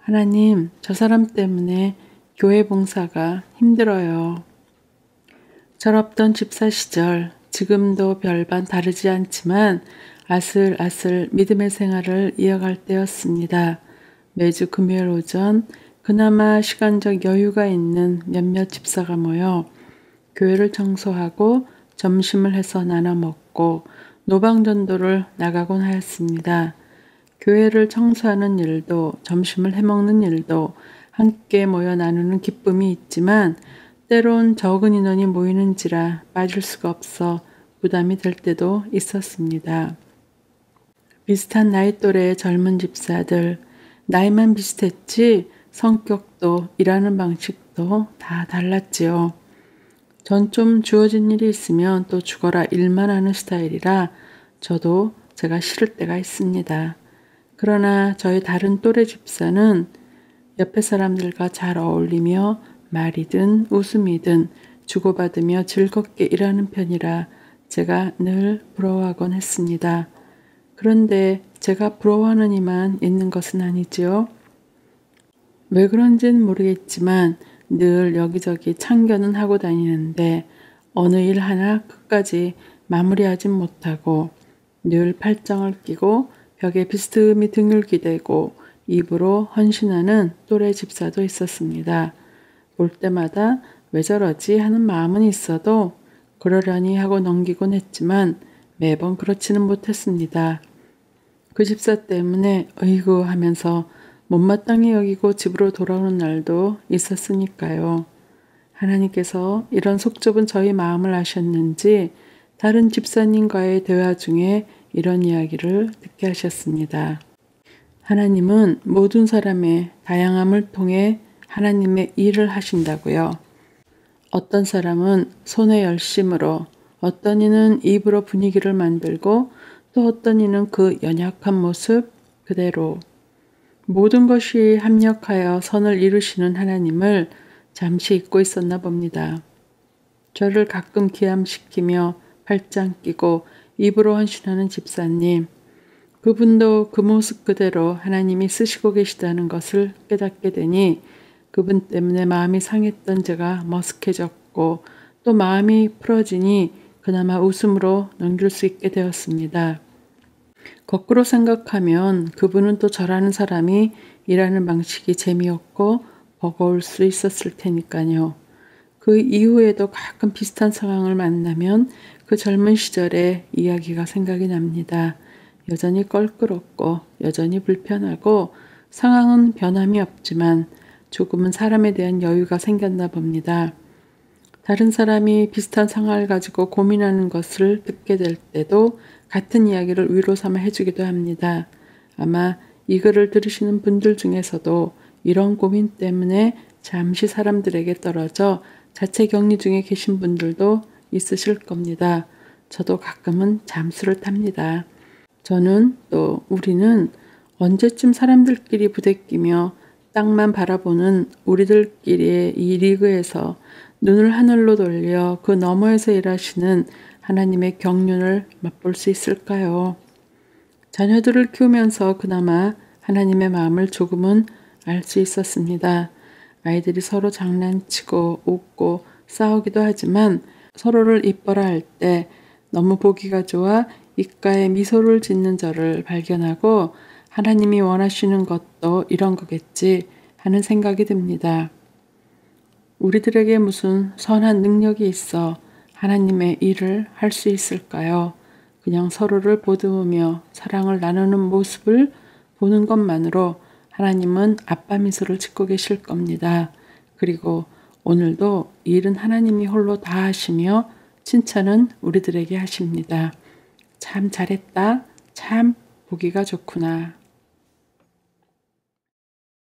하나님, 저 사람 때문에 교회 봉사가 힘들어요. 철없던 집사 시절, 지금도 별반 다르지 않지만 아슬아슬 믿음의 생활을 이어갈 때였습니다. 매주 금요일 오전 그나마 시간적 여유가 있는 몇몇 집사가 모여 교회를 청소하고 점심을 해서 나눠 먹고 노방전도를 나가곤 하였습니다. 교회를 청소하는 일도 점심을 해먹는 일도 함께 모여 나누는 기쁨이 있지만 때론 적은 인원이 모이는지라 빠질 수가 없어 부담이 될 때도 있었습니다. 비슷한 나이 또래의 젊은 집사들, 나이만 비슷했지 성격도 일하는 방식도 다 달랐지요. 전 좀 주어진 일이 있으면 또 죽어라 일만 하는 스타일이라 저도 제가 싫을 때가 있습니다. 그러나 저희 다른 또래 집사는 옆에 사람들과 잘 어울리며 말이든 웃음이든 주고받으며 즐겁게 일하는 편이라 제가 늘 부러워하곤 했습니다. 그런데 제가 부러워하는 이만 있는 것은 아니지요. 왜 그런지는 모르겠지만 늘 여기저기 참견은 하고 다니는데 어느 일 하나 끝까지 마무리하진 못하고 늘 팔짱을 끼고 벽에 비스듬히 등을 기대고 입으로 헌신하는 또래 집사도 있었습니다. 볼 때마다 왜 저러지 하는 마음은 있어도 그러려니 하고 넘기곤 했지만 매번 그렇지는 못했습니다. 그 집사 때문에 어이구 하면서 못마땅히 여기고 집으로 돌아오는 날도 있었으니까요. 하나님께서 이런 속 좁은 저희 마음을 아셨는지 다른 집사님과의 대화 중에 이런 이야기를 듣게 하셨습니다. 하나님은 모든 사람의 다양함을 통해 하나님의 일을 하신다고요. 어떤 사람은 손의 열심으로, 어떤 이는 입으로 분위기를 만들고 또 어떤 이는 그 연약한 모습 그대로 모든 것이 합력하여 선을 이루시는 하나님을 잠시 잊고 있었나 봅니다. 저를 가끔 기함시키며 팔짱 끼고 입으로 헌신하는 집사님, 그분도 그 모습 그대로 하나님이 쓰시고 계시다는 것을 깨닫게 되니 그분 때문에 마음이 상했던 제가 머쓱해졌고 또 마음이 풀어지니 그나마 웃음으로 넘길 수 있게 되었습니다. 거꾸로 생각하면 그분은 또 저라는 사람이 일하는 방식이 재미없고 버거울 수 있었을 테니까요. 그 이후에도 가끔 비슷한 상황을 만나면 그 젊은 시절의 이야기가 생각이 납니다. 여전히 껄끄럽고 여전히 불편하고 상황은 변함이 없지만 조금은 사람에 대한 여유가 생겼나 봅니다. 다른 사람이 비슷한 상황을 가지고 고민하는 것을 듣게 될 때도 같은 이야기를 위로 삼아 해주기도 합니다. 아마 이 글을 들으시는 분들 중에서도 이런 고민 때문에 잠시 사람들에게 떨어져 자체 격리 중에 계신 분들도 있으실 겁니다. 저도 가끔은 잠수를 탑니다. 저는 또 우리는 언제쯤 사람들끼리 부대끼며 땅만 바라보는 우리들끼리의 이 리그에서 눈을 하늘로 돌려 그 너머에서 일하시는 하나님의 경륜을 맛볼 수 있을까요? 자녀들을 키우면서 그나마 하나님의 마음을 조금은 알 수 있었습니다. 아이들이 서로 장난치고 웃고 싸우기도 하지만 서로를 이뻐라 할 때 너무 보기가 좋아 입가에 미소를 짓는 저를 발견하고 하나님이 원하시는 것도 이런 거겠지 하는 생각이 듭니다. 우리들에게 무슨 선한 능력이 있어 하나님의 일을 할 수 있을까요? 그냥 서로를 보듬으며 사랑을 나누는 모습을 보는 것만으로 하나님은 아빠 미소를 짓고 계실 겁니다. 그리고 오늘도 일은 하나님이 홀로 다 하시며 칭찬은 우리들에게 하십니다. 참 잘했다. 참 보기가 좋구나.